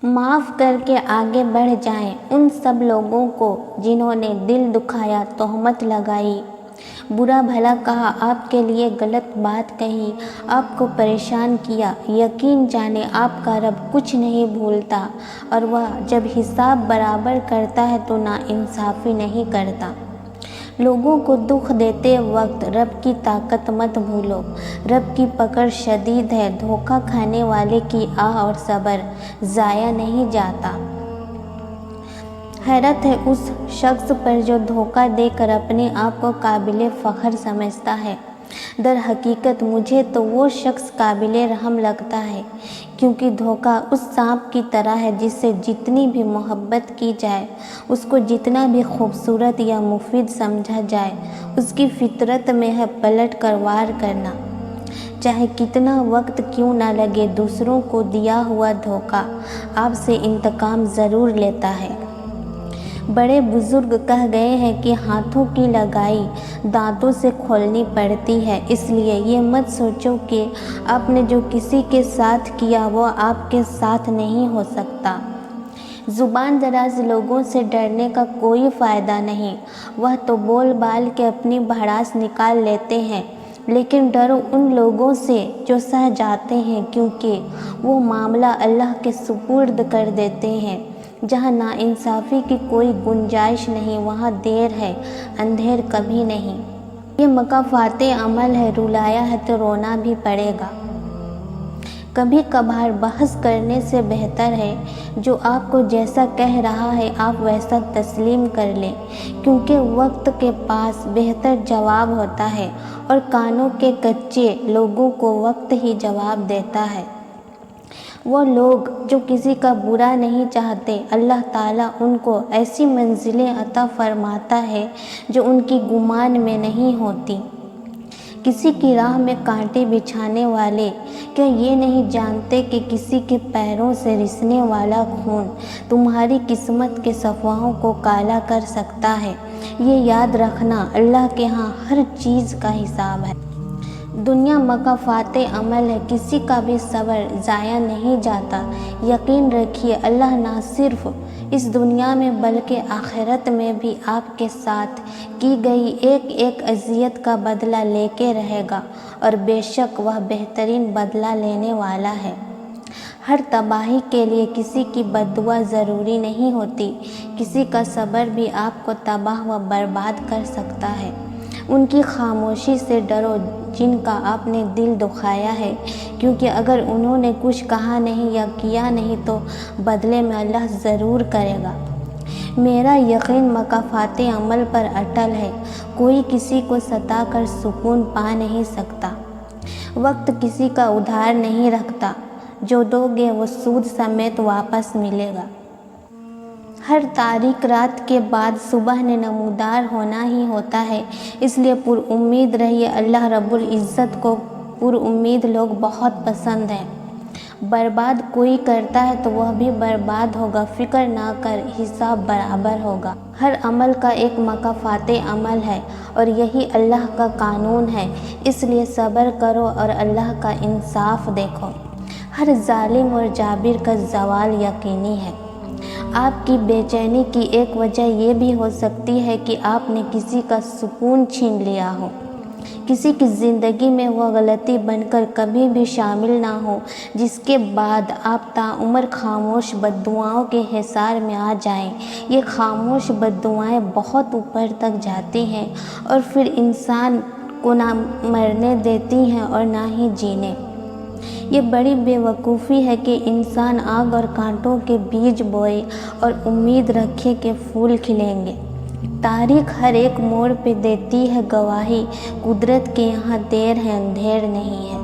معاف کر کے آگے بڑھ جائیں ان سب لوگوں کو جنہوں نے دل دکھایا، تہمت لگائی، برا بھلا کہا، آپ کے لیے غلط بات کہی، آپ کو پریشان کیا۔ یقین جانیں آپ کا رب کچھ نہیں بھولتا، اور وہ جب حساب برابر کرتا ہے تو ناانصافی نہیں کرتا۔ لوگوں کو دکھ دیتے وقت رب کی طاقت مت بھولو، رب کی پکڑ شدید ہے، دھوکہ کھانے والے کی آہ اور صبر ضائع نہیں جاتا۔ حیرت ہے اس شخص پر جو دھوکہ دے کر اپنے آپ کو قابل فخر سمجھتا ہے۔ در حقیقت مجھے تو وہ شخص قابل رحم لگتا ہے، کیونکہ دھوکہ اس سانپ کی طرح ہے جس سے جتنی بھی محبت کی جائے، اس کو جتنا بھی خوبصورت یا مفید سمجھا جائے، اس کی فطرت میں ہے پلٹ کر وار کرنا۔ چاہے کتنا وقت کیوں نہ لگے، دوسروں کو دیا ہوا دھوکہ آپ سے انتقام ضرور لیتا ہے۔ بڑے بزرگ کہہ گئے ہیں کہ ہاتھوں کی لگائی دانتوں سے کھولنی پڑتی ہے، اس لیے یہ مت سوچو کہ آپ نے جو کسی کے ساتھ کیا وہ آپ کے ساتھ نہیں ہو سکتا۔ زبان دراز لوگوں سے ڈرنے کا کوئی فائدہ نہیں، وہ تو بول بال کے اپنی بھڑاس نکال لیتے ہیں، لیکن ڈرو ان لوگوں سے جو سہ جاتے ہیں، کیونکہ وہ معاملہ اللہ کے سپرد کر دیتے ہیں۔ جہاں ناانصافی کی کوئی گنجائش نہیں، وہاں دیر ہے، اندھیر کبھی نہیں۔ یہ مکافات عمل ہے، رلایا ہے تو رونا بھی پڑے گا۔ کبھی کبھار بحث کرنے سے بہتر ہے جو آپ کو جیسا کہہ رہا ہے آپ ویسا تسلیم کر لیں، کیونکہ وقت کے پاس بہتر جواب ہوتا ہے، اور کانوں کے کچے لوگوں کو وقت ہی جواب دیتا ہے۔ وہ لوگ جو کسی کا برا نہیں چاہتے، اللہ تعالیٰ ان کو ایسی منزلیں عطا فرماتا ہے جو ان کی گمان میں نہیں ہوتی۔ کسی کی راہ میں کانٹے بچھانے والے کیا یہ نہیں جانتے کہ کسی کے پیروں سے رسنے والا خون تمہاری قسمت کے صفحوں کو کالا کر سکتا ہے؟ یہ یاد رکھنا، اللہ کے ہاں ہر چیز کا حساب ہے۔ دنیا مکافات عمل ہے، کسی کا بھی صبر ضائع نہیں جاتا۔ یقین رکھیے اللہ نہ صرف اس دنیا میں بلکہ آخرت میں بھی آپ کے ساتھ کی گئی ایک ایک اذیت کا بدلہ لے کے رہے گا، اور بے شک وہ بہترین بدلہ لینے والا ہے۔ ہر تباہی کے لیے کسی کی بد دعا ضروری نہیں ہوتی، کسی کا صبر بھی آپ کو تباہ و برباد کر سکتا ہے۔ ان کی خاموشی سے ڈرو جن کا آپ نے دل دکھایا ہے، کیونکہ اگر انہوں نے کچھ کہا نہیں یا کیا نہیں تو بدلے میں اللہ ضرور کرے گا۔ میرا یقین مکافات عمل پر اٹل ہے، کوئی کسی کو ستا کر سکون پا نہیں سکتا۔ وقت کسی کا ادھار نہیں رکھتا، جو دو گے وہ سود سمیت واپس ملے گا۔ ہر تاریک رات کے بعد صبح نے نمودار ہونا ہی ہوتا ہے، اس لیے پر امید رہیے، اللہ رب العزت کو پر امید لوگ بہت پسند ہیں۔ برباد کوئی کرتا ہے تو وہ بھی برباد ہوگا، فکر نہ کر، حساب برابر ہوگا۔ ہر عمل کا ایک مکافات عمل ہے، اور یہی اللہ کا قانون ہے، اس لیے صبر کرو اور اللہ کا انصاف دیکھو۔ ہر ظالم اور جابر کا زوال یقینی ہے۔ آپ کی بے چینی کی ایک وجہ یہ بھی ہو سکتی ہے کہ آپ نے کسی کا سکون چھین لیا ہو، کسی کی زندگی میں وہ غلطی بن کر کبھی بھی شامل نہ ہو جس کے بعد آپ تاعمر خاموش بددعاؤں کے حصار میں آ جائیں۔ یہ خاموش بددعائیں بہت اوپر تک جاتی ہیں اور پھر انسان کو نہ مرنے دیتی ہیں اور نہ ہی جینے۔ یہ بڑی بے وقوفی ہے کہ انسان آگ اور کانٹوں کے بیج بوئے اور امید رکھے کہ پھول کھلیں گے۔ تاریخ ہر ایک موڑ پہ دیتی ہے گواہی، قدرت کے یہاں دیر ہے اندھیر نہیں ہے۔